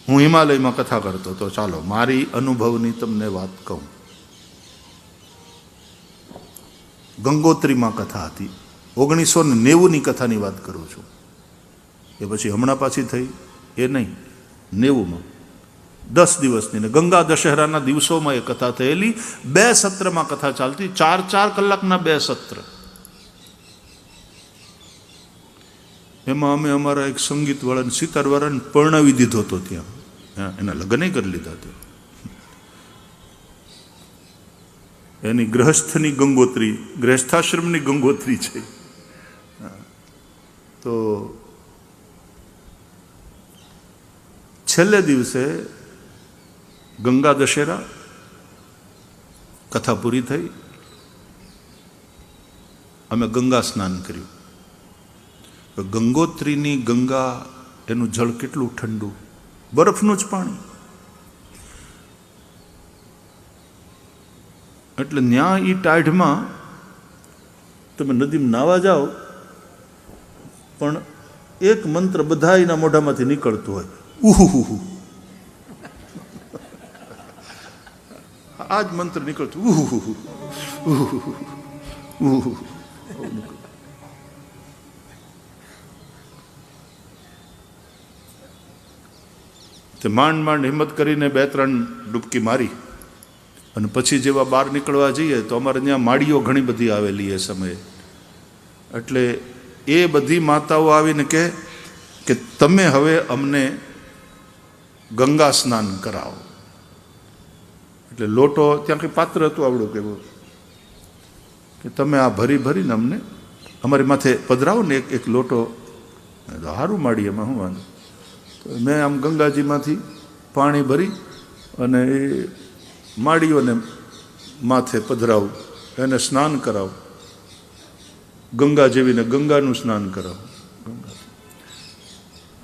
હું હિમાલયમાં કથા કરતો હતો. ચાલો મારી અનુભવની તમને વાત કહું. ગંગોત્રીમાં કથા હતી. 1990ની કથાની વાત કરું છું. એ પછી હમણાં પાછી થઈ એ નહીં, 90માં 10 દિવસની ને ગંગા દશેરાના દિવસોમાં એ કથા થયેલી. 2 સત્રમાં કથા ચાલતી, 4 કલાકના 2 સત્ર. એમાં અમે અમારા એક સંગીતવાળાને સિતારવાળાને પરણાવી દીધો હતો ત્યાં. એના લગ્ન કરી લીધા હતા. એની ગૃહસ્થની ગંગોત્રી, ગૃહસ્થાશ્રમની ગંગોત્રી છે. તો છેલ્લે દિવસે ગંગા દશેરા કથા પૂરી થઈ. અમે ગંગા સ્નાન કર્યું. ગંગોત્રીની ગંગા, એનું જળ કેટલું ઠંડુ, બરફનું જ પાણી. એટલે ન્યા એ ટાઢમાં તમે નદીમાં નાવા જાઓ પણ એક મંત્ર બધા એના મોઢામાંથી નીકળતો હોય, ઉહુ. આ જ મંત્ર નીકળતું, ઉહુ. તે માંડ હિંમત કરીને 2-3 ડૂબકી મારી અને પછી જેવા બહાર નીકળવા જઈએ તો અમારે ત્યાં માળીઓ ઘણી બધી આવેલી એ સમયે. એટલે એ બધી માતાઓ આવીને કહે કે તમે હવે અમને ગંગા સ્નાન કરાવો. એટલે લોટો, ત્યાં કંઈ પાત્ર હતું આવડું કેવું, કે તમે આ ભરીને અમને અમારી માથે પધરાવો ને એક લોટો. સારું માડી, એમાં શું વાંધો. મેં આમ ગંગાજીમાંથી પાણી ભરી અને એ માડીઓને માથે પધરાવું, એને સ્નાન કરાવું, ગંગા જેવીને ગંગાનું સ્નાન કરાવું.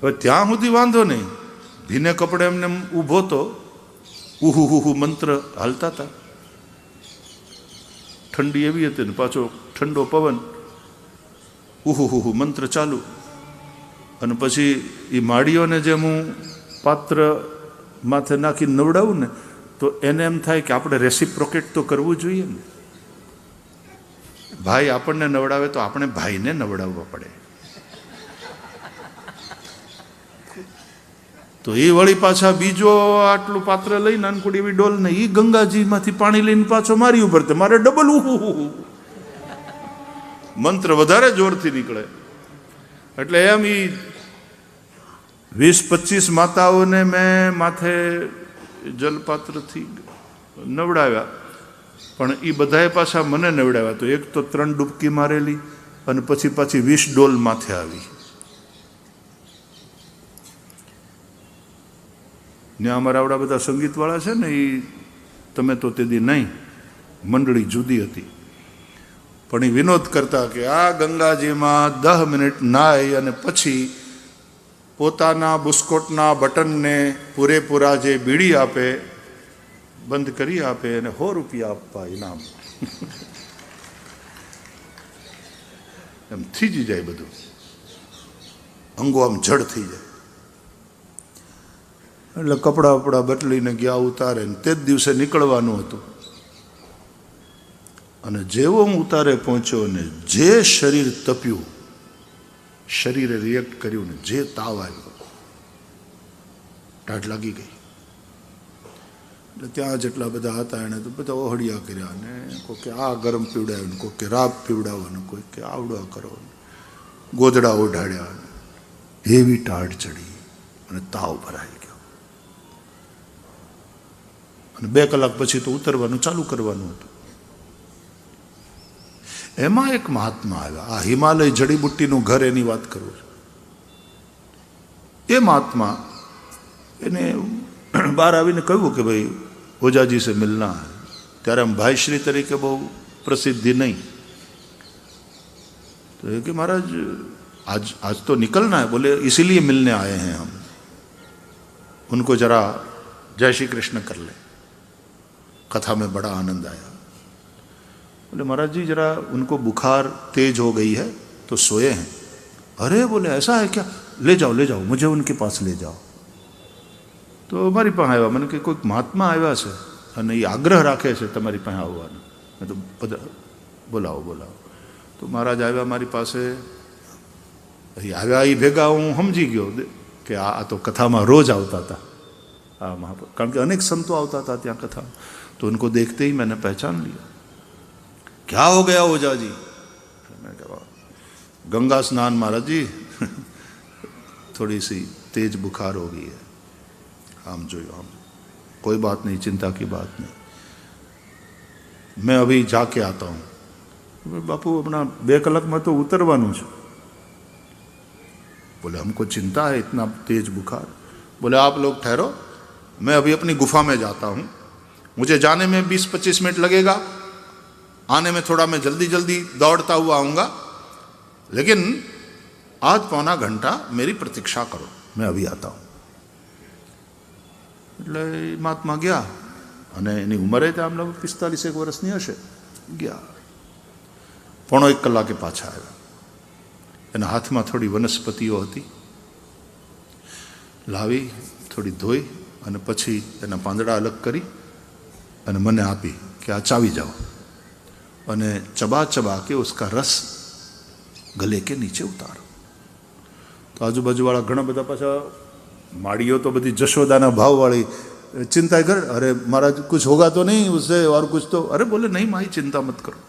હવે ત્યાં સુધી વાંધો નહીં, ભીને કપડે એમને ઊભો તો ઉહુ મંત્ર હાલતા હતા. ઠંડી એવી હતી ને પાછો ઠંડો પવન, ઉહુ મંત્ર ચાલુ. અને પછી એ માળીઓને જેમ હું પાત્ર માથે નાખી નવડાવું ને તો એને એમ થાય કે આપણે રેસિપ્રોકેટ તો કરવું જોઈએ ને. ભાઈ આપણને નવડાવે તો આપણે ભાઈને નવડાવવા પડે. તો એ વળી પાછા બીજો આટલું પાત્ર લઈને નાનકડી એવી ડોલ ને એ ગંગાજીમાંથી પાણી લઈને પાછો મારી ઉપર, મારે ડબલ ઉહુ. મંત્ર વધારે જોરથી નીકળે. એટલે એમ એ 20-25 માતાઓને મેં માથે જલપાત્રથી નવડાવ્યા, પણ એ બધાએ પાછા મને નવડાવ્યા. તો એક તો 3 ડૂબકી મારેલી અને પછી પાછી 20 ડોલ માથે આવી. ને અમારા આવડા બધા સંગીતવાળા છે ને, એ તમે તો તે દી નહીં, મંડળી જુદી હતી, પણ એ વિનોદ કરતા કે આ ગંગાજીમાં 10 મિનિટ નાય અને પછી પોતાના બુસ્કોટના બટનને પૂરેપૂરા જે બીડી આપે, બંધ કરી આપે અને 100 રૂપિયા આપવા ઇનામ. એમ થીજી જાય બધું, અંગો આમ જડ થઈ જાય. એટલે કપડાં બદલીને ગયા ઉતારે ને તે જ દિવસે નીકળવાનું હતું. અને જેવો હું ઉતારે પહોંચ્યો ને જે શરીર તપ્યું, શરીરે રિએક્ટ કર્યું ને જે તાવ આવ્યો, ટાઢ લાગી ગઈ. એટલે ત્યાં જેટલા બધા હતા એણે તો બધા ઓહળિયા કર્યા, ને કોઈ કે આ ગરમ પીવડાવ્યું, કોઈ કે રાબ પીવડાવવાનું, કોઈ કે આવડા કરો, ગોદડા ઓઢાડ્યા. એવી ટાઢ ચડી અને તાવ ભરાઈ ગયો. અને 2 કલાક પછી તો ઉતરવાનું ચાલુ કરવાનું હતું. એમાં એક મહાત્મા આવ્યા. આ હિમાલય જડીબુટ્ટીનું ઘર, એની વાત કરું છું. એ મહાત્મા એને બહાર આવીને કહ્યું કે ભાઈ ઓજાજી સે મિલના હૈ. ત્યારે આમ ભાઈશ્રી તરીકે બહુ પ્રસિદ્ધિ નહીં. તો એ કે महाराज आज तो निकलना है. बोले इसीलिए मिलने आए हैं हम, उनको जरा जय श्री कृष्ण कर ले. कथा में बड़ा आनंद आया. बोले महाराज जी जरा उनको बुखार तेज हो गई है तो सोए हैं. अरे बोले ऐसा है क्या, ले जाओ मुझे उनके पास ले जाओ. તો મારી પાસે આવ્યા. મને કે કોઈક મહાત્મા આવ્યા છે અને એ આગ્રહ રાખે છે તમારી પાસે આવવાનો. મેં તો બધા બોલાવો બોલાવો. તો મહારાજ આવ્યા મારી પાસે. આવ્યા એ ભેગા હું સમજી ગયો કે આ તો કથામાં રોજ આવતા હતા. हाँ महाप्रभु, कारण कि अनेक संतों आता था ત્યાં कथा, तो उनको देखते ही मैंने पहचान लिया. क्या हो गया ओझा जी? मैं कहा गंगा स्नान महाराज जी, थोड़ी सी तेज बुखार हो गई है. हम जो हम कोई बात नहीं, चिंता की बात नहीं, मैं अभी जाके आता हूँ. बापू अपना 2 कलाक में तो उतरवानुं छे. बोले हमको चिंता है, इतना तेज बुखार. बोले आप लोग ठहरो, मैं अभी अपनी गुफा में जाता हूँ. मुझे जाने में 20-25 मिनट लगेगा, आने में थोड़ा मैं जल्दी जल्दी दौड़ता हुआ आऊँगा, लेकिन आज पौना घंटा मेरी प्रतीक्षा करो, मैं अभी आता हूँ. એટલે મહાત્મા ગયા અને એની ઉંમરે આમ લગભગ 45 વર્ષની હશે. ગયા 1.5 કલાકે પાછા આવ્યા. એના હાથમાં થોડી વનસ્પતિઓ હતી, લાવી થોડી ધોઈ અને પછી એના પાંદડા અલગ કરી અને મને આપી કે આ ચાવી જાઓ અને ચબા ચબા કે उसका रस गले के नीचे उतारो. તો આજુબાજુવાળા ઘણા બધા પાછા माड़ियों तो बड़ी जशोदाना भाव वाली चिंता कर, अरे महाराज कुछ होगा तो नहीं उससे, और कुछ तो. अरे बोले नहीं माई चिंता मत करो,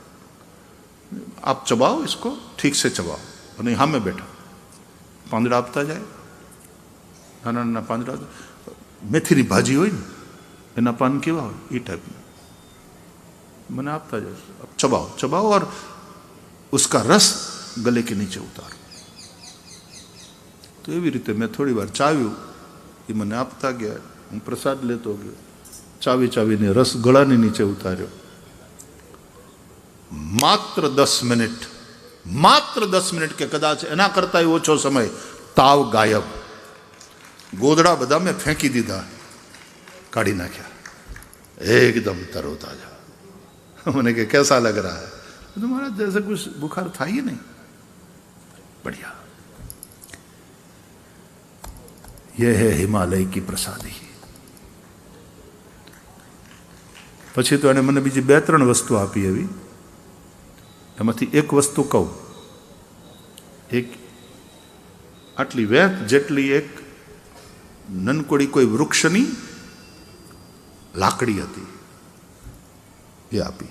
आप चबाओ इसको, ठीक से चबाओ. नहीं हाँ मैं बैठा, પાંદડા આપતા જાય, નાના નાના પાંદડા, મેથીની ભાજી હોય ને એના પાન કેવા હોય એ ટાઈપના મને આપતા જાય. ચબાઓ ચબાઓ और उसका रस गले के नीचे उतारो. તો એવી રીતે મેં થોડી વાર ચાવ્યું, એ મને આપતા ગયા, હું પ્રસાદ લેતો ગયો, ચાવી ચાવીને રસ ગળાની નીચે ઉતાર્યો. માત્ર 10 મિનિટ, માત્ર 10 મિનિટ કે કદાચ એના કરતાં ઓછો સમય, તાવ ગાયબ. ગોદડા બધા મેં ફેંકી દીધા, કાઢી નાખ્યા, एकदम तरोताजा. मैंने कहा कैसा लग रहा है? तो महाराज जैसे कुछ बुखार था ही नहीं, बढ़िया. यह है हिमालय की प्रसादी. પછી તો એને મને બીજી 2-3 વસ્તુ આપી. એવી એમાંથી એક વસ્તુ કહું. એક આટલી વેત જેટલી એક નનકોડી કોઈ વૃક્ષની લાકડી હતી, ये आपी.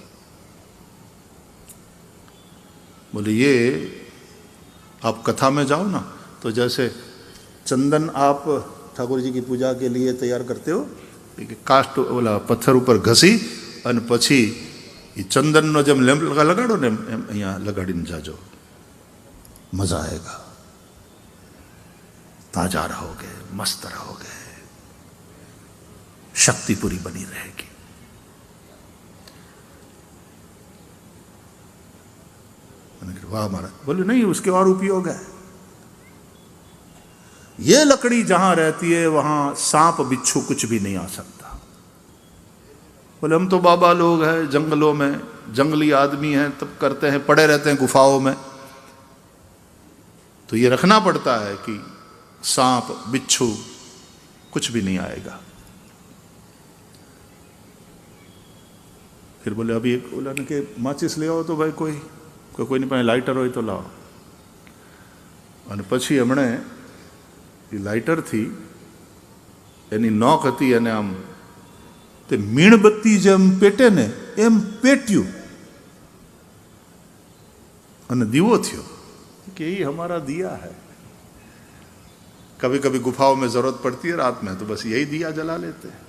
बोले ये आप कथा में जाओ ना, तो जैसे चंदन आप ठाकुर जी की पूजा के लिए तैयार करते हो, कास्ट ओला पत्थर ऊपर घसी और पछी ये चंदन नो जब लेम्प लगाड़ो ने अँ लगाड़ी जाजो, मजा आएगा, ताजा रहोगे, मस्त रहोगे, शक्ति पूरी बनी रहेगी. वाह महाराज. बोले नहीं, उसके और उपयोग है. ये लकड़ी जहां रहती है वहां सांप बिच्छू कुछ भी नहीं आ सकता. बोले हम तो बाबा लोग हैं, जंगलों में जंगली आदमी हैं, तब करते हैं, पड़े रहते हैं गुफाओं में, तो ये रखना पड़ता है कि सांप बिच्छू कुछ भी नहीं आएगा. फिर बोले अभी एक बोला ना कि माचिस ले आओ, तो भाई કોઈની પાસે લાઇટર હોય તો લાવો. અને પછી એમણે એ લાઇટરથી એની નોક હતી અને આમ તે મીણબત્તી જેમ પેટે ને એમ પેટ્યું અને દીવો થયો कि ये हमारा दिया है. कभी कभी गुफाओं में जरूरत पड़ती है रात में, तो बस यही दिया जला लेते हैं,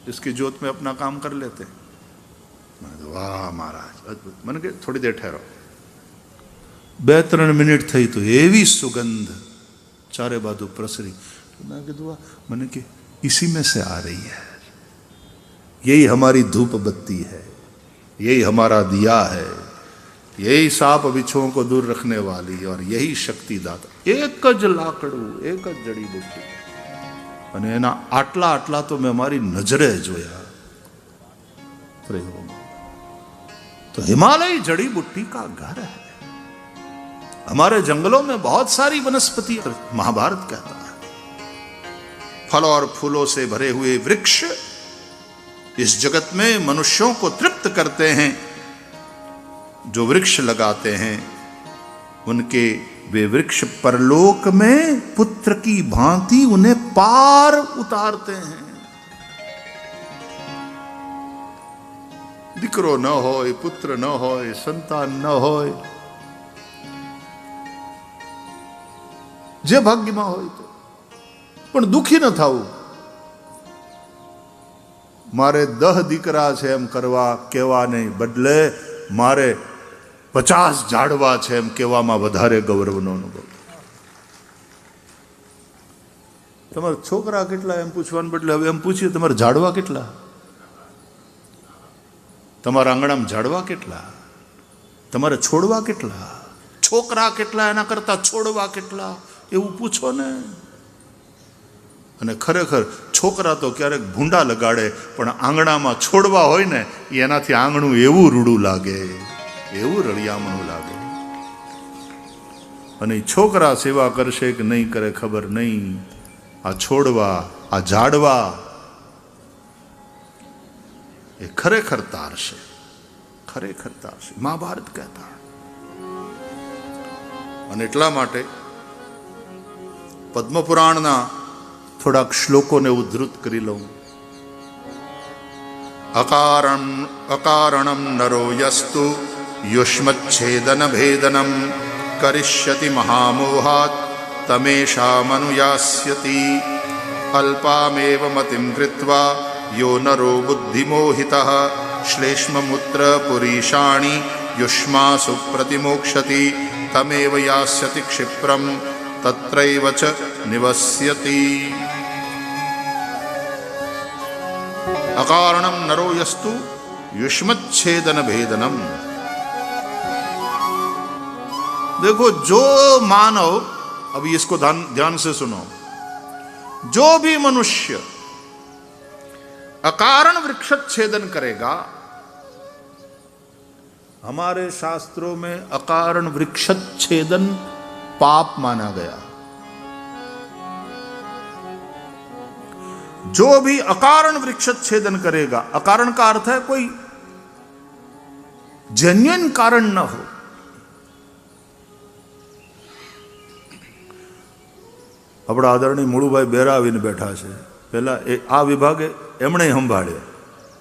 इसकी जोत में अपना काम कर लेते हैं. वाह महाराज अद्भुत. मैंने कहा थोड़ी देर ठहरो. 2-3 मिनट थी तो एवी सुगंध चारे बाजू प्रसरी. तो मैं कहा मैंने कि इसी में से आ रही है, यही हमारी धूप बत्ती है, यही हमारा दिया है, यही सांप बिच्छुओं को दूर रखने वाली और यही शक्ति दाता. एक ज लाकड़ू, एक ज जड़ी बूटी અને એના આટલા આટલા તો મેં મારી નજરે જોયા. तो हिमालय जड़ी बूटी का घर है. हमारे जंगलों में बहुत सारी वनस्पति, महाभारत कहता है फल और फूलों से भरे हुए वृक्ष इस जगत में मनुष्यों को तृप्त करते हैं। जो वृक्ष लगाते हैं उनके वे वृक्ष परलोक में पुत्र की भांति उन्हें पार उतारते हैं। દીકરો ન હોય, પુત્ર ન હોય, સંતાન ન હોય, જે ભાગ્યમાં હોય તો, પણ દુખી ન થવું. મારે 10 દીકરા છે એમ કરવા કહેવાને બદલે મારે 50 ઝાડવા છે એમ કહેવામાં વધારે ગૌરવનો અનુભવ. તમારા છોકરા કેટલા એમ પૂછવાને બદલે હવે એમ પૂછીએ તમારા ઝાડવા કેટલા, તમારા આંગણામાં ઝાડવા કેટલા, તમારે છોડવા કેટલા, છોકરા કેટલા એના કરતા છોડવા કેટલા એવું પૂછો ને. અને ખરેખર છોકરા તો ક્યારેક ભૂંડા લગાડે, પણ આંગણામાં છોડવા હોય ને એનાથી આંગણું એવું રૂડું લાગે, એવું રળિયામણું લાગે. અને છોકરા સેવા કરશે કે નહીં કરે ખબર નહીં, આ છોડવા, આ ઝાડવા એ ખરેખર તારશે, ખરેખર તારશે. મહાભારત કહેતા. અને એટલા માટે પદ્મપુરાણના થોડાક શ્લોકોને ઉદ્ધૃત કરી લઉં. અકારણમ નરો યસ્તુ યુષ્મચ્છેદન ભેદનમ કરિષ્યતિ મહામોહાત તમેષામનુયાસ્યતિ અલ્પામેવ મતિમ કૃત્વા યો નરો બુદ્ધિમોહિતઃ શ્લેષ્મમૂત્ર પુરીષાણિ યુષ્માસુ પ્રતિમોક્ષતિ તમેવ યાસ્યતિ ક્ષિપ્રમ તત્રૈવ ચ નિવસ્યતિ. अकारणम नरो यस्तु युष्मच्छेदन भेदनम. देखो जो मानव, अभी इसको ध्यान से सुनो, जो भी मनुष्य अकारण वृक्षच्छेदन करेगा, हमारे शास्त्रों में अकारण वृक्षच्छेदन पाप माना गया. जो भी अकारण वृक्षच्छेदन करेगा, अकारण का अर्थ है कोई जेन्युइन कारण न हो. આપણા આદરણીય મુળુભાઈ બેરા આવીને બેઠા છે. પહેલા આ વિભાગે એમણે સંભાળ્યો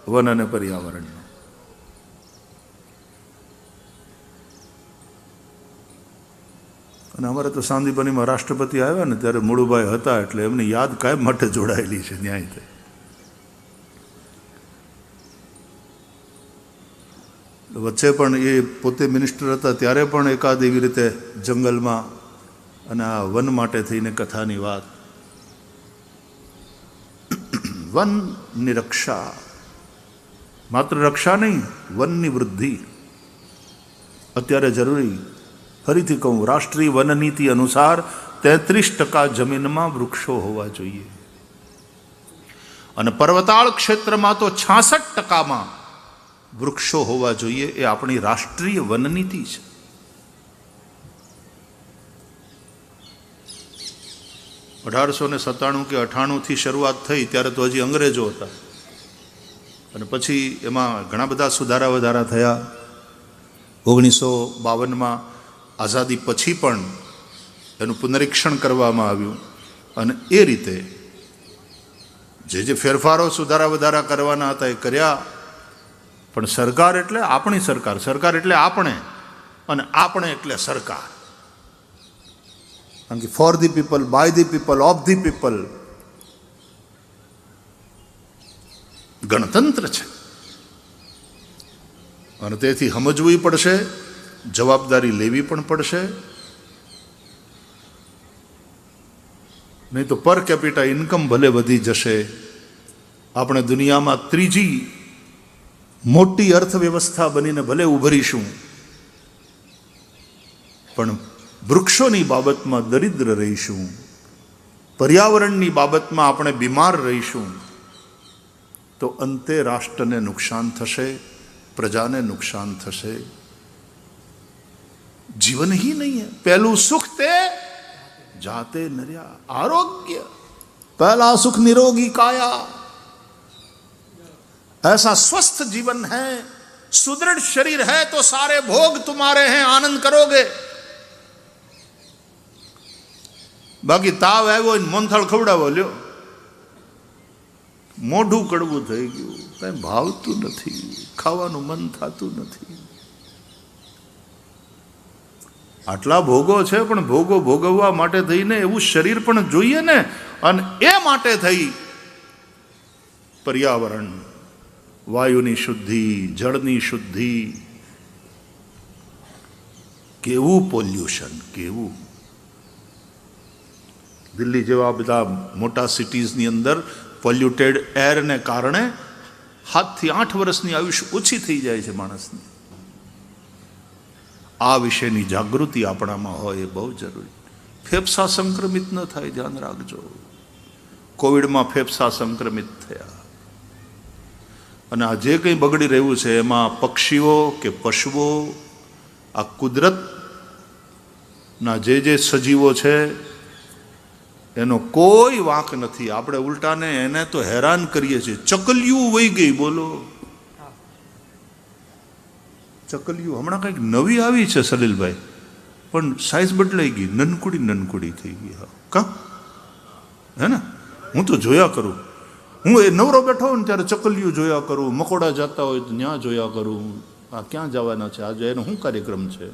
વન અને પર્યાવરણનો. અને અમારે તો સાંદીપનીમાં રાષ્ટ્રપતિ આવ્યા ને ત્યારે મુળુભાઈ હતા, એટલે એમની યાદ કાયમ માટે જોડાયેલી છે ન્યાય. વચ્ચે પણ એ પોતે મિનિસ્ટર હતા ત્યારે પણ એકાદ એવી રીતે જંગલમાં અને આ વન માટે થઈને કથાની વાત. વનની રક્ષા, માત્ર રક્ષા નહીં, વનની વૃદ્ધિ અત્યારે જરૂરી. ફરીથી કહું, રાષ્ટ્રીય વન નીતિ અનુસાર 33% જમીનમાં વૃક્ષો હોવા જોઈએ અને પર્વતાળ ક્ષેત્રમાં તો 66%માં વૃક્ષો હોવા જોઈએ. એ આપણી રાષ્ટ્રીય વન નીતિ છે. (1897 કે 98થી શરૂઆત થઈ ત્યારે તો હજી અંગ્રેજો હતા અને પછી એમાં ઘણા બધા સુધારા વધારા થયા. 1952માં આઝાદી પછી પણ એનું પુનરીક્ષણ કરવામાં આવ્યું અને એ રીતે જે ફેરફારો સુધારા વધારા કરવાના હતા એ કર્યા. પણ સરકાર એટલે આપણી સરકાર, સરકાર એટલે આપણે, અને આપણે એટલે સરકાર. કારણ કે for the people, by the people, of the people ગણતંત્ર છે. અને તેથી સમજવું પડશે, જવાબદારી લેવી પણ પડશે. નહીં તો પર કેપિટા ઇન્કમ ભલે વધી જશે, આપણે દુનિયામાં ત્રીજી મોટી અર્થવ્યવસ્થા બનીને ભલે ઉભરીશું, પણ વૃક્ષોની બાબતમાં દરિદ્ર રહીશું, પર્યાવરણની બાબતમાં આપણે બીમાર રહીશું, તો અંતે રાષ્ટ્રને નુકસાન થશે, પ્રજાને નુકસાન થશે. जीवन ही नहीं है. पहलू सुख ते जाते नर्या. आरोग्य पहला सुख निरोगी काया, ऐसा स्वस्थ जीवन है, सुदृढ़ शरीर है तो सारे भोग तुम्हारे हैं, आनंद करोगे। बाकी ताव આવ્યો ને મોનથાળ ખવડાવો લ્યો, મોઢું કડવું થઈ ગયું, કઈ ભાવતું નથી, ખાવાનું મન થતું નથી. આટલા ભોગો છે પણ ભોગો ભોગવવા માટે થઈને એવું શરીર પણ જોઈએ ને, અને એ માટે થઈ પર્યાવરણ, વાયુની શુદ્ધિ, જળની શુદ્ધિ, કેવું પોલ્યુશન, કેવું. દિલ્હી જેવા બધા મોટા સિટીઝની અંદર પોલ્યુટેડ એરને કારણે 7 થી 8 વર્ષની આયુષ્ય ઓછી થઈ જાય છે માણસની. આ વિશેની જાગૃતિ આપણામાં હોય એ બહુ જરૂરી. ફેફસા સંક્રમિત ન થાય, ધ્યાન રાખજો. કોવિડમાં ફેફસા સંક્રમિત થયા. અને આ જે કંઈ બગડી રહ્યું છે એમાં પક્ષીઓ કે પશુઓ, આ કુદરતના જે સજીવો છે એનો કોઈ વાંક નથી. આપણે ઉલટાને એને તો હેરાન કરીએ છીએ. ચકલિયું વહી ગઈ, બોલો. ચકલિયું હમણાં કંઈક નવી આવી છે સલીલભાઈ, પણ સાઈઝ બદલાઈ ગઈ, નનકુડી થઈ ગઈ. હા કા હે ને, હું તો જોયા કરું. હું એ નવરો બેઠો હોય ને ત્યારે ચકલિયું જોયા કરું, મકોડા જતા હોય તો ત્યાં જોયા કરું. આ ક્યાં જવાના છે આજે, એનો શું કાર્યક્રમ છે,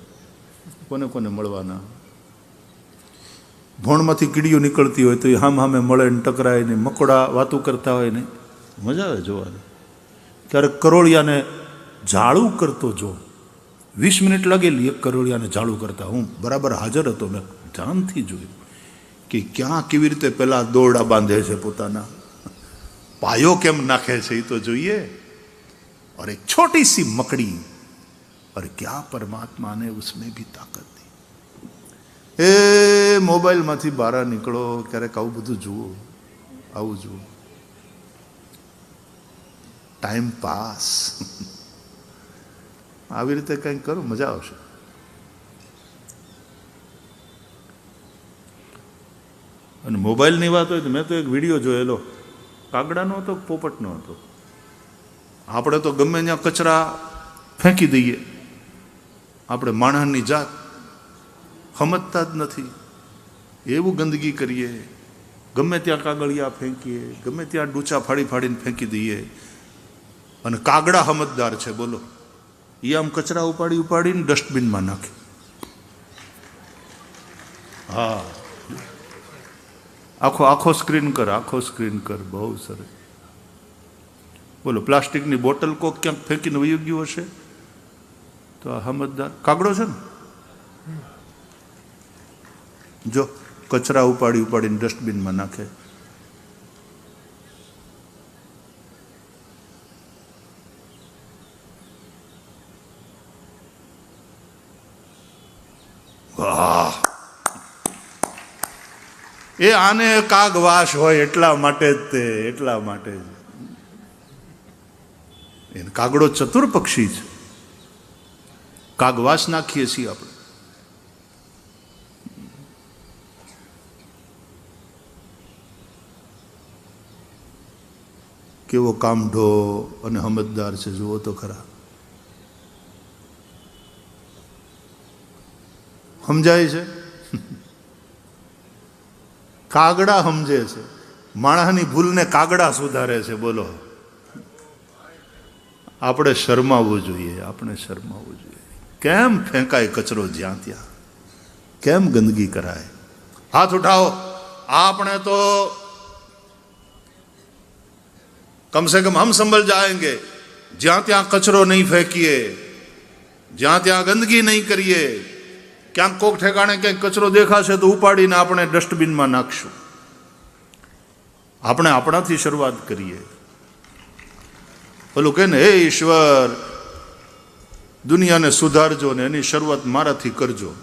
કોને કોને મળવાના. ભોણમાંથી કીડીઓ નીકળતી હોય તો એ હામે મળે ને ટકરાય ને, મકોડા વાતું કરતા હોય ને, મજા આવે જોવાની. ક્યારેક કરોળિયાને ઝાડું કરતો જો, 20 મિનિટ લાગેલી એક કરોળિયાને ઝાડું કરતા. હું બરાબર હાજર હતો, મેં ધ્યાનથી જોયું કે ક્યાં કેવી રીતે પેલા દોરડા બાંધે છે, પોતાના પાયો કેમ નાખે છે, એ તો જોઈએ. और एक छोटी सी मकड़ी, और क्या परमात्मा ने उसमें भी ताकत दी. એ મોબાઈલમાંથી બહાર નીકળો, ક્યારેક આવું બધું જુઓ, આવું જુઓ. ટાઈમ પાસ આવી રીતે કંઈક કરો, મજા આવશે. અને મોબાઈલની વાત હોય તો મેં તો એક વિડીયો જોયેલો, કાગડાનો હતો, પોપટનો હતો. આપણે તો ગમે ત્યાં કચરા ફેંકી દઈએ, આપણે માણસની જાત સમજતા જ નથી, એવું ગંદકી કરીએ, ગમે ત્યાં કાગળિયા ફેંકીએ, ગમે ત્યાં ડૂચા ફાડીને ફેંકી દઈએ. અને કાગડા સમજદાર છે, બોલો. એ આમ કચરા ઉપાડીને ડસ્ટબિનમાં નાખે. હા, આખો સ્ક્રીન કર, બહુ સરસ. બોલો, પ્લાસ્ટિકની બોટલ કોક ક્યાંક ફેંકીને વહી ગયું હશે તો આ સમજદાર કાગડો છે ને, જો કચરા ઉપાડીને ડસ્ટબિનમાં નાખે. વાહ! એ આને કાગવાસ હોય એટલા માટે જ તે, એટલા માટે જ. એને કાગડો ચતુર પક્ષી છે, કાગવાસ નાખીએ છીએ આપણે. કેવો કામઢો અને સમજદાર છે, જુઓ તો ખરા. સમજાય છે? કાગડા સમજે છે, માણસની ભૂલને કાગડા સુધારે છે. બોલો, આપણે શરમાવવું જોઈએ, કેમ ફેંકાય કચરો જ્યાં ત્યાં, કેમ ગંદકી કરાય. હાથ ઉઠાવો. આપણે તો कम से कम हम संभल जाएंगे, જ્યાં ત્યાં કચરો નહીં ફેંકીએ, જ્યાં ત્યાં ગંદકી નહીં કરીએ. ક્યાંક કોક ઠેકાણે ક્યાંક કચરો દેખાશે તો ઉપાડીને આપણે ડસ્ટબિનમાં નાખશું. આપણે આપણાથી શરૂઆત કરીએ. પેલું કહે ને, હે ઈશ્વર, દુનિયાને સુધારજો ને એની શરૂઆત મારાથી કરજો.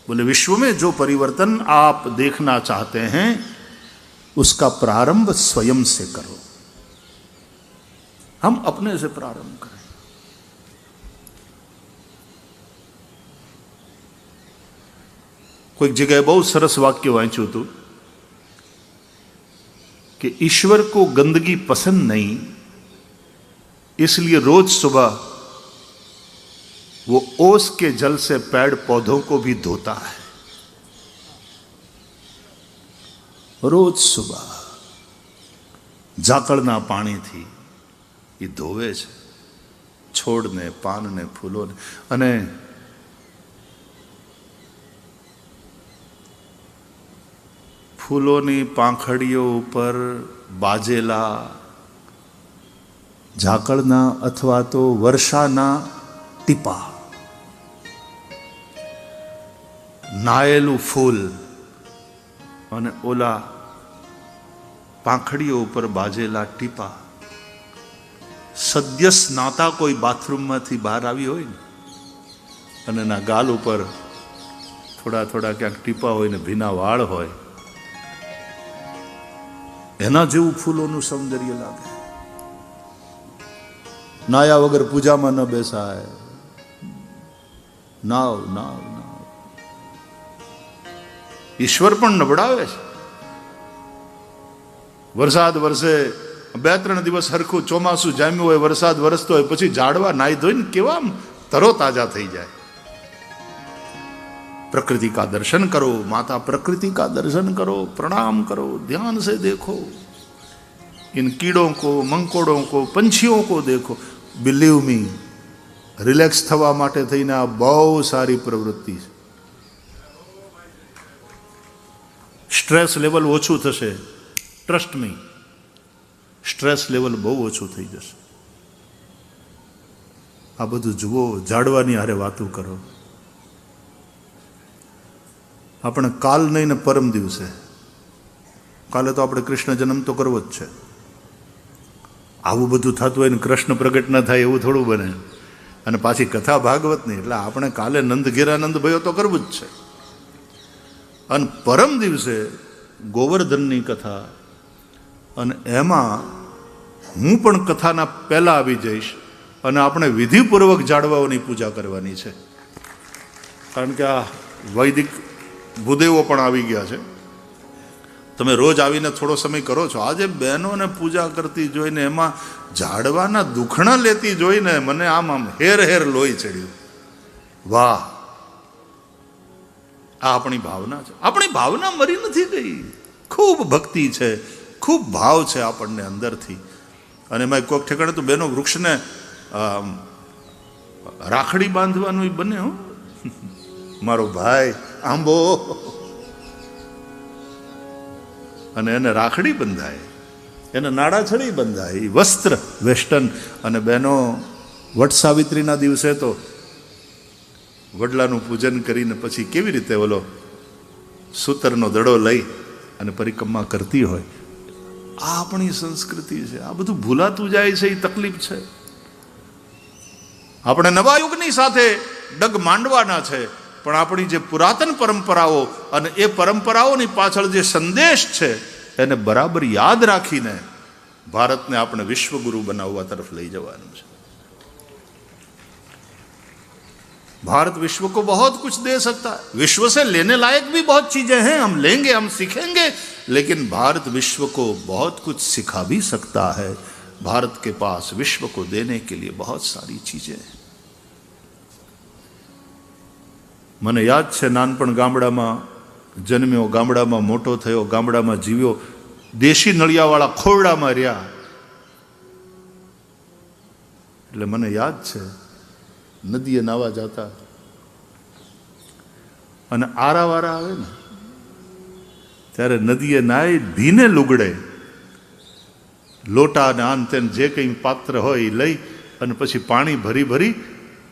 बोले, विश्व में जो परिवर्तन आप देखना चाहते हैं उसका प्रारंभ स्वयं से करो. हम अपने से प्रारंभ करें. કોઈક જગ્યાએ બહુ સરસ વાક્ય વાંચ્યું હતું कि ईश्वर को गंदगी पसंद नहीं, इसलिए रोज सुबह वो ओस के जल से पेड़ पौधों को भी धोता है। रोज सुबह ઝાકળના પાણીથી એ ધોવે છે છોડને, પાનને, ફૂલોને. અને ફૂલોની પાંખડીઓ ઉપર બાજેલા ઝાકળના અથવા તો વર્ષાના ટીપા, નાયેલું ફૂલ અને ઓલા પાંખડીઓ ઉપર બાજેલા ટીપા, સદ્ય સ્નાતા કોઈ બાથરૂમમાંથી બહાર આવી હોય ને અને એના ગાલ ઉપર થોડા થોડા ક્યાંક ટીપા હોય ને ભીના વાળ હોય, એના જેવું ફૂલોનું સૌંદર્ય લાગે. નાયા વગર પૂજામાં ન બેસાય. નાવ નાવ નાવ. ઈશ્વર પણ નબળાવે છે. વરસાદ વરસે, 2-3 દિવસ હરખું ચોમાસું જામ્યું હોય, વરસાદ વરસતો હોય, પછી ઝાડવા નાઈ ધોઈને કેવા તરો તાજા થઈ જાય. प्रकृति का दर्शन करो, माता प्रकृति का दर्शन करो, प्रणाम करो, ध्यान से देखो, इन कीड़ों को, मंकोड़ों को, पंछियों को देखो. बिलीव मी, રિલેક્સ થવા માટે થઈને આ બહુ સારી પ્રવૃત્તિ છે. સ્ટ્રેસ લેવલ ઓછું થશે. ટ્રસ્ટ મી, સ્ટ્રેસ લેવલ બહુ ઓછું થઈ જશે. આ બધું જુઓ, ઝાડવાની હારે વાતું કરો. આપણે કાલ નહીં ને પરમ દિવસે, કાલે તો આપણે કૃષ્ણ જન્મ તો કરવો જ છે. આવું બધું થતું હોય ને કૃષ્ણ પ્રગટ ન થાય એવું થોડું બને. અને પાછી કથા ભાગવત નહીં, એટલે આપણે કાલે નંદ ઘેરાનંદ ભયો તો કરવું જ છે. અને પરમ દિવસે ગોવર્ધનની કથા, અને એમાં હું પણ કથાના પહેલા આવી જઈશ અને આપણે વિધિપૂર્વક ઝાડવાઓની પૂજા કરવાની છે. કારણ કે આ વૈદિક ભૂદેવો પણ આવી ગયા છે. તમે રોજ આવીને થોડો સમય કરો છો. આજે બહેનોને પૂજા કરતી જોઈને, એમાં ઝાડવાના દુખણા લેતી જોઈને મને આમ હેર હેર લોહી ચડ્યું. વાહ, આ આપણી ભાવના છે. આપણી ભાવના મરી નથી ગઈ. ખૂબ ભક્તિ છે, ખૂબ ભાવ છે આપણને અંદરથી. અને એમાં કોઈક ઠેકાણે તો બહેનો વૃક્ષને રાખડી બાંધવાનું બને. હો, મારો ભાઈ આંબો, અને એને રાખડી બંધાય, એને નાડાછડી બંધાય, વસ્ત્ર વેસ્ટર્ન. અને બહેનો વટ સાવિત્રીના દિવસે તો વડલાનું પૂજન કરીને પછી કેવી રીતે ઓલો સૂતરનો દડો લઈ અને પરિક્રમા કરતી હોય. આ આપણી સંસ્કૃતિ છે. આ બધું ભૂલાતું જાય છે, એ તકલીફ છે. આપણે નવા યુગની સાથે ડગ માંડવાના છે, પણ આપણી જે પુરાતન પરંપરાઓ અને એ પરંપરાઓની પાછળ જે સંદેશ છે એને બરાબર યાદ રાખીને ભારતને આપણે વિશ્વગુરુ બનાવવા તરફ લઈ જવાનું છે. भारत विश्व को बहुत कुछ दे सकता है. विश्व से लेने लायक भी बहुत चीजें हैं. हम लेंगे, हम सीखेंगे, लेकिन भारत विश्व को बहुत कुछ सिखा भी सकता है. भारत के पास विश्व को देने के लिए बहुत सारी चीजें हैं. મને યાદ છે, નાનપણ ગામડામાં જન્મ્યો, ગામડામાં મોટો થયો, ગામડામાં જીવ્યો, દેશી નળિયાવાળા ખોરડામાં રહ્યા. એટલે મને યાદ છે, નદીએ નાવા જતા અને આરાવારા આવે ને ત્યારે નદીએ નાય ભીને લુગડે, લોટા ને આન તેન જે કંઈ પાત્ર હોય એ લઈ અને પછી પાણી ભરી ભરી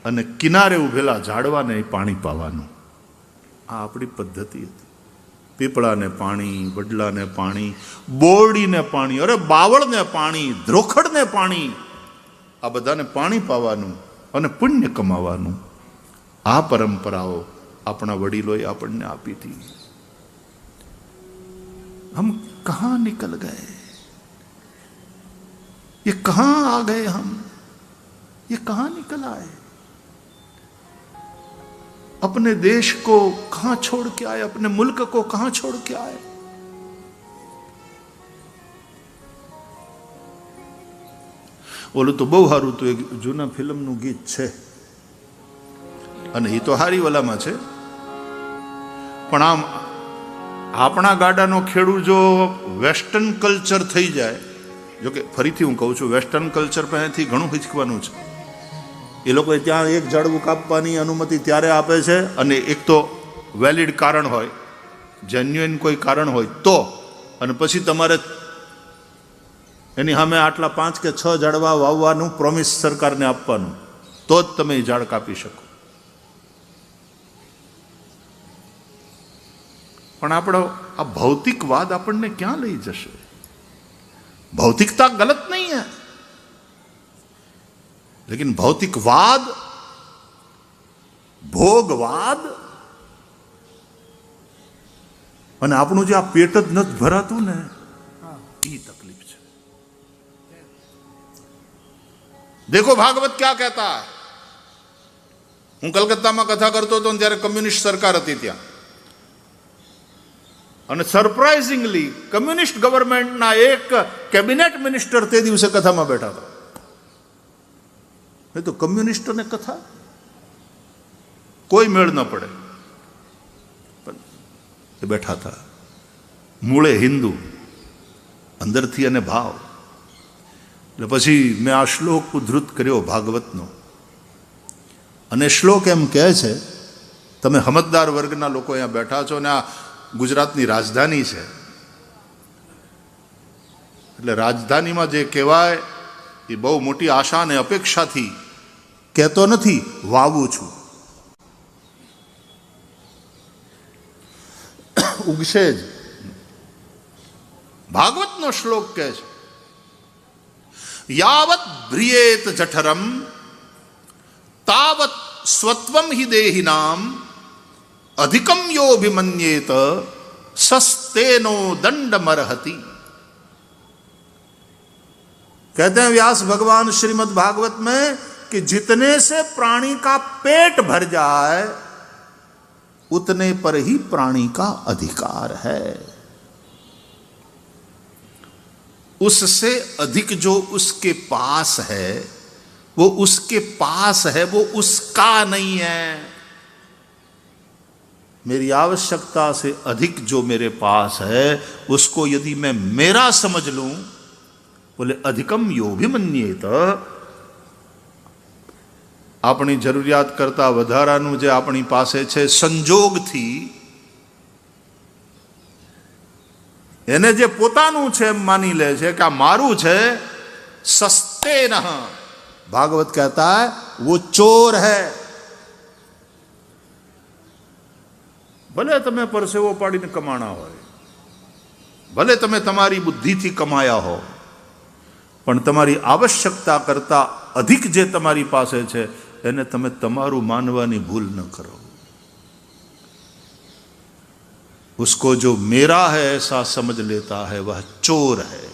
અને કિનારે ઉભેલા ઝાડવાને પાણી પાવાનું. આ આપણી પદ્ધતિ હતી. પીપળાને પાણી, વડલાને પાણી, બોરડીને પાણી, અરે બાવળને પાણી, ધ્રોખડને પાણી, આ બધાને પાણી પાવાનું અને પુણ્ય કમાવાનું. આ પરંપરાઓ આપણા વડીલોએ આપણને આપી હતી. હમ કહાં નિકલ ગયે, ये कहां आ गए हम, ये कहां निकल आए. अपने देश को कहां छोड़ के आए, अपने मुल्क को कहां छोड़ के आए। ઓલું તો બહુ સારું તો એક જૂના ફિલ્મનું ગીત છે અને એ તો હારી વાલામાં છે, પણ આમ આપણા ગાડાનો ખેડૂત જો વેસ્ટર્ન કલ્ચર થઈ જાય, જોકે ફરીથી હું કહું છું વેસ્ટર્ન કલ્ચર પાસેથી ઘણું શીખવાનું છે. એ લોકોએ ત્યાં એક ઝાડવું કાપવાની અનુમતિ ત્યારે આપે છે, અને એક તો વેલિડ કારણ હોય, જેન્યુઇન કોઈ કારણ હોય તો, અને પછી તમારે એની સામે આટલા 5 કે 6 ઝાડવા વાવવાનું પ્રોમિસ સરકારને આપવાનું, તો જ તમે એ ઝાડ કાપી શકો. પણ આપણો આ ભૌતિકવાદ આપણને ક્યાં લઈ જશે? भौतिकता गलत नहीं है, लेकिन भौतिकवाद, भोगवाद અને આપણું જે આ પેટ જ નથી ભરાતું ને, એ તકલીફ છે. देखो भागवत क्या कहता है. હું કલકત્તામાં કથા કરતો હતો ત્યારે કમ્યુનિસ્ટ સરકાર હતી ત્યાં, અને સરપ્રાઇઝિંગલી કમ્યુનિસ્ટ ગવર્મેન્ટના એક કેબિનેટ મિનિસ્ટર તે દિવસે કથામાં બેઠા હતા. એ તો કમ્યુનિસ્ટોને કથા કોઈ મેળ ન પડે, પણ એ બેઠા હતા. મૂળે હિન્દુ, અંદરથી અને ભાવ. એટલે પછી મેં આ શ્લોક ઉદ્ધૃત કર્યો ભાગવતનો, અને શ્લોક એમ કહે છે, તમે સમજદાર વર્ગના લોકો અહીંયા બેઠા છો ને આ ગુજરાતની રાજધાની છે, એટલે રાજધાનીમાં જે કહેવાય એ બહુ મોટી આશા અને અપેક્ષાથી કહેતો નથી, વાવું છું. ઉગશે જ. ભાગવતનો શ્લોક કહે છે, યાવત ભ્રિયેત જઠરમ તાવત સ્વત્વમ હિ દેહિનામ अधिकम योभिमन्येत सस्तेनो दंड मरहति. कहते हैं व्यास भगवान श्रीमद् भागवत में कि जितने से प्राणी का पेट भर जाए उतने पर ही प्राणी का अधिकार है. उससे अधिक जो उसके पास है वो उसके पास है, वो उसका नहीं है. मेरी आवश्यकता से अधिक जो मेरे पास है उसको यदि मैं मेरा समझ लूं, बोले अधिकम योभिमन्येत, अपनी जरूरियात करता વધારાનું જે આપણી પાસે છે સંજોગથી એને જે પોતાનું છે એમ માની લે છે કે આ મારું છે. સસ્તે ન, भागवत कहता है वो चोर है. ભલે તમે પરસેવો પાડીને કમાણા હોય, ભલે તમે તમારી બુદ્ધિથી કમાયા હો, પણ તમારી આવશ્યકતા કરતા અધિક જે તમારી પાસે છે એને તમે તમારું માનવાની ભૂલ ન કરો. उसको जो मेरा है ऐसा समझ लेता है वह चोर है.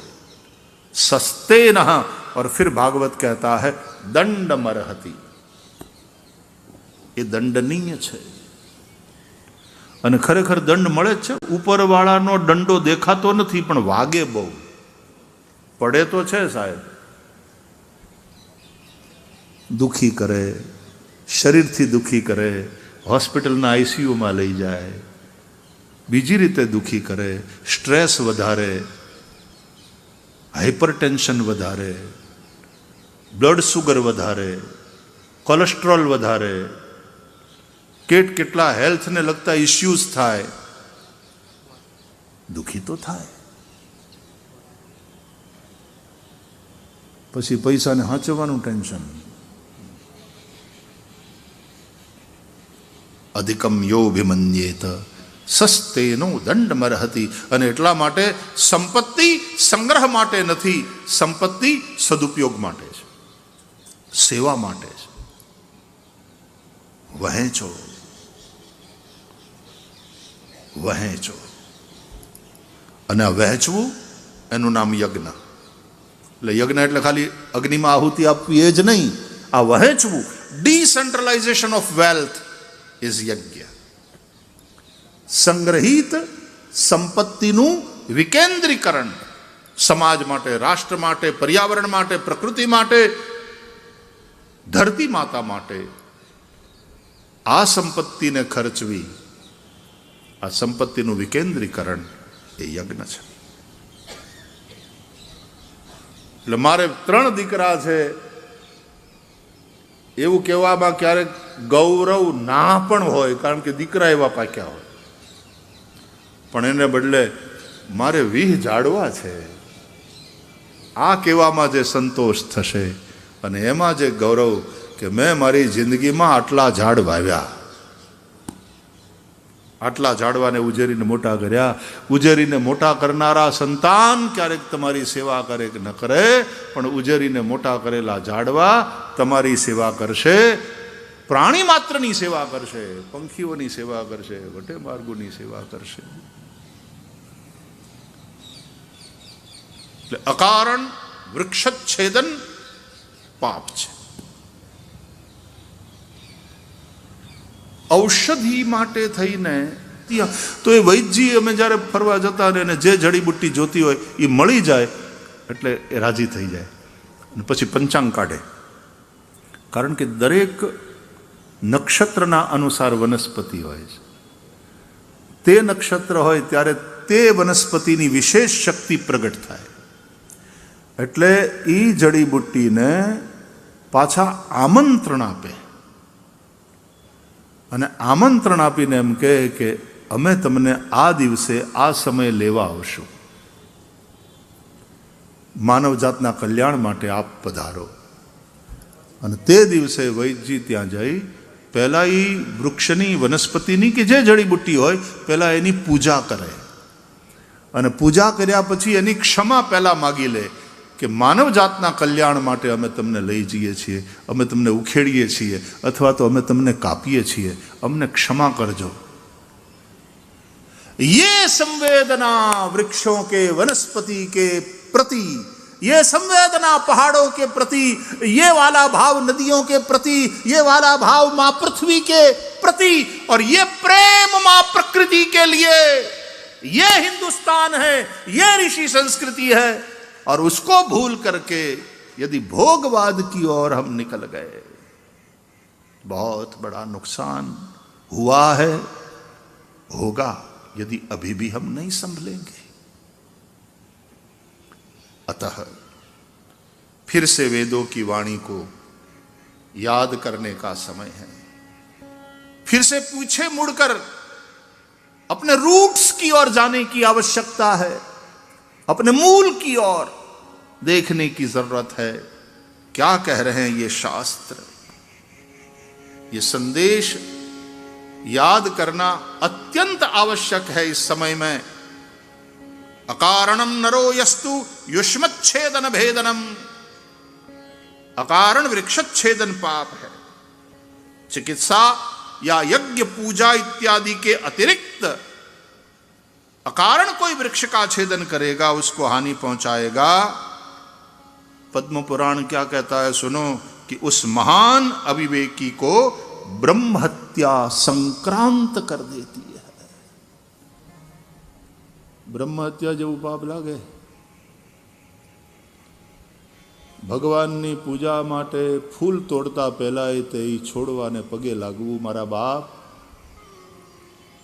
सस्ते न, और फिर भागवत कहता है दंड मरहति. ये दंडनीय છે, અને ખરેખર દંડ મળે જ છે. ઉપરવાળાનો દંડો દેખાતો નથી પણ વાગે બહુ, પડે તો છે સાહેબ. દુખી કરે, શરીરથી દુખી કરે, હોસ્પિટલના આઈસીયુમાં લઈ જાય, બીજી રીતે દુખી કરે, સ્ટ્રેસ વધારે, હાઇપરટેન્શન વધારે, બ્લડ સુગર વધારે, કોલેસ્ટ્રોલ વધારે, કેટલા હેલ્થને લગતા ઇસ્યુઝ થાય, દુખી તો થાય. પછી પૈસાને હાંચવાનું ટેન્શન. અધિકમ યોભિમન્યેત સસ્તેનો દંડ મરહતિ. અને એટલા માટે સંપત્તિ સંગ્રહ માટે નથી, સંપત્તિ સદુપયોગ માટે છે, સેવા માટે છે. વહેંચો, વહેંચો. અને આ વહેંચવું એનું નામ યજ્ઞ. એટલે યજ્ઞ એટલે ખાલી અગ્નિમાં આહુતિ આપવી એ જ નહીં, આ વહેંચવું, ડિસેન્ટ્રલાઇઝેશન ઓફ વેલ્થ. ઇઝ યજ્ઞ. સંગ્રહિત સંપત્તિનું વિકેન્દ્રીકરણ સમાજ માટે, રાષ્ટ્ર માટે, પર્યાવરણ માટે, પ્રકૃતિ માટે, ધરતી માતા માટે આ સંપત્તિને ખર્ચવી, આ સંપત્તિનું વિકેન્દ્રીકરણ એ યજ્ઞ છે. એટલે મારે 3 દીકરા છે એવું કહેવામાં ક્યારેક ગૌરવ ના પણ હોય, કારણ કે દીકરા એવા પાક્યા હોય, પણ એને બદલે મારે 20 ઝાડવા છે આ કહેવામાં જે સંતોષ થશે અને એમાં જે ગૌરવ કે મેં મારી જિંદગીમાં આટલા ઝાડ વાવ્યા, આટલા ઝાડવાને ઉજેરીને મોટા કર્યા. ઉજેરીને મોટા કરનારા સંતાન ક્યારેક તમારી સેવા કરે કે ન કરે, પણ ઉજેરીને મોટા કરેલા ઝાડવા તમારી સેવા કરશે, પ્રાણી માત્રની સેવા કરશે, પંખીઓની સેવા કરશે, વટે માર્ગોની સેવા કરશે. એટલે અકારણ વૃક્ષચ્છેદન પાપ છે. ઔષધિ માટે થઈને તો એ વૈદ્યજી અમે જ્યારે ફરવા જતા ને જે જડીબુટ્ટી જોતી હોય એ મળી જાય એટલે એ રાજી થઈ જાય અને પછી પંચાંગ કાઢે. કારણ કે દરેક નક્ષત્રના અનુસાર વનસ્પતિ હોય છે. તે નક્ષત્ર હોય ત્યારે તે વનસ્પતિની વિશેષ શક્તિ પ્રગટ થાય. એટલે એ જડીબુટ્ટીને પાછા આમંત્રણ આપે અને આમંત્રણ આપીને એમ કહે કે અમે તમને આ દિવસે આ સમય લેવા આવશું, માનવજાતના કલ્યાણ માટે આપ પધારો. અને તે દિવસે વૈદ્યજી ત્યાં જઈ પહેલાં એ વૃક્ષની, વનસ્પતિની કે જે જડીબુટ્ટી હોય પહેલાં એની પૂજા કરે અને પૂજા કર્યા પછી એની ક્ષમા પહેલાં માગી લે કે માનવજાતના કલ્યાણ માટે અમે તમને લઈ જઈએ છીએ, અમે તમને ઉખેડીએ છીએ અથવા તો અમે તમને કાપીએ છીએ, અમને ક્ષમા કરજો. ये संवेदना वृक्षों के, वनस्पति के प्रति, ये संवेदना पहाड़ों के प्रति, ये वाला भाव नदियों के प्रति, ये वाला भाव माँ पृथ्वी के प्रति और ये प्रेम माँ प्रकृति के लिए, ये हिंदुस्तान है, ये ऋषि संस्कृति है. और उसको भूल करके यदि भोगवाद की ओर हम निकल गए, बहुत बड़ा नुकसान हुआ है, होगा यदि अभी भी हम नहीं संभलेंगे. अतः फिर से वेदों की वाणी को याद करने का समय है. फिर से पीछे मुड़कर अपने रूट्स की ओर जाने की आवश्यकता है, अपने मूल की ओर देखने की जरूरत है. क्या कह रहे हैं ये शास्त्र, ये संदेश याद करना अत्यंत आवश्यक है इस समय में. अकारणम नरो यस्तु युष्मच्छेदन भेदनम, अकारण वृक्षच्छेदन पाप है. चिकित्सा या यज्ञ पूजा इत्यादि के अतिरिक्त अकारण कोई वृक्ष का छेदन करेगा, उसको हानि पहुंचाएगा. पद्म पुराण क्या कहता है सुनो, कि उस महान अविवेकी को ब्रह्म हत्या संक्रांत कर देती है. ब्रह्म हत्या જેવું પાપ લાગે. ભગવાનની પૂજા માટે ફૂલ તોડતા પહેલા તે છોડવાને પગે લાગવું મારા બાપ,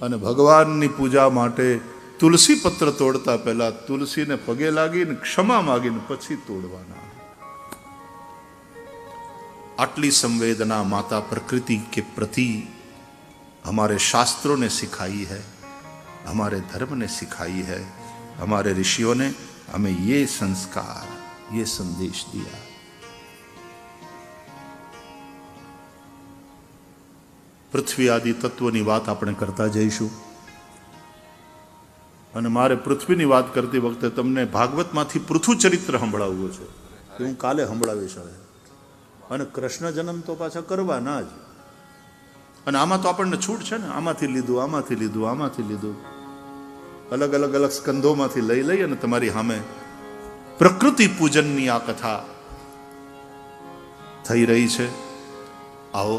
અને ભગવાનની પૂજા માટે તુલસી પત્ર તોડતા પહેલા તુલસીને પગે લાગીને ક્ષમા માગીને પછી તોડવાના. आटली संवेदना माता प्रकृति के प्रति हमारे शास्त्रों ने सिखाई है, हमारे धर्म ने सिखाई है, हमारे ऋषियों ने हमें ये संस्कार, ये संदेश दिया. पृथ्वी आदि तत्वों बात આપણે કરતા જઈશું. અને મારે પૃથ્વીની વાત કરતી વખતે તમને ભાગવતમાંથી પૃથુ ચરિત્ર સંભળાવવું છે. હું કાલે સંભળાવીશ. અને કૃષ્ણ જન્મ તો પાછા કરવાના જ. અને આમાં તો આપણને છૂટ છે ને, આમાંથી લીધું, આમાંથી લીધું, આમાંથી લીધું, અલગ અલગ અલગ સ્કંદોમાંથી લઈ અને તમારી સામે પ્રકૃતિ પૂજનની આ કથા થઈ રહી છે. આવો